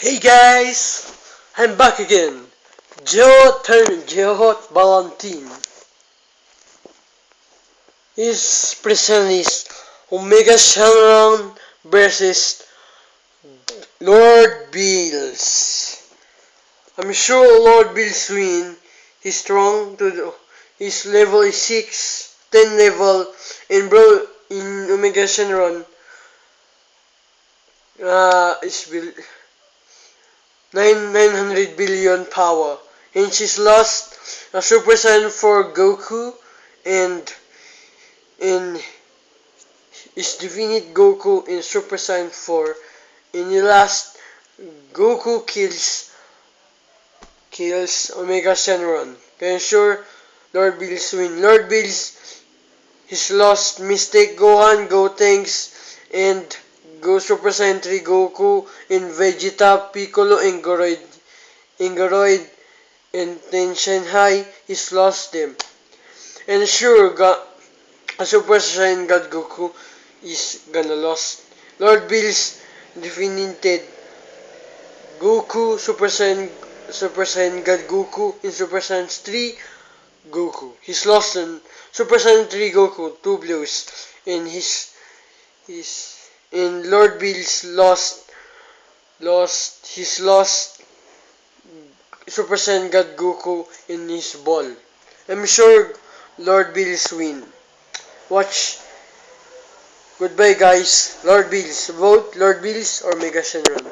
Hey guys, I'm back again. Geo Valentin is present is Omega Shenron versus Lord Bills. I'm sure Lord Bills win. He's strong his level is 10 level in Omega Shenron. Is 900 billion power, and she's lost a Super Saiyan for Goku and in is defeated Goku in Super Saiyan 4. In the last, Goku kills Omega Shenron. Can ensure Lord Bills win. Lord Bills he's lost Mystic Gohan, Gotenks, and Go Super Saiyan 3 Goku in Vegeta, Piccolo, and Goroid, and then Shanghai he's lost them. And sure, a Super Saiyan God Goku is gonna lost. Lord Bills defeated Goku, Super Saiyan God Goku in Super Saiyan 3 Goku. He's lost in Super Saiyan 3 Goku, 2 blues, and in Lord Bills he's lost Super Saiyan God Goku in his ball. I'm sure Lord Bills win. Watch. Goodbye guys. Lord Bills. Vote Lord Bills or Mega Shenron.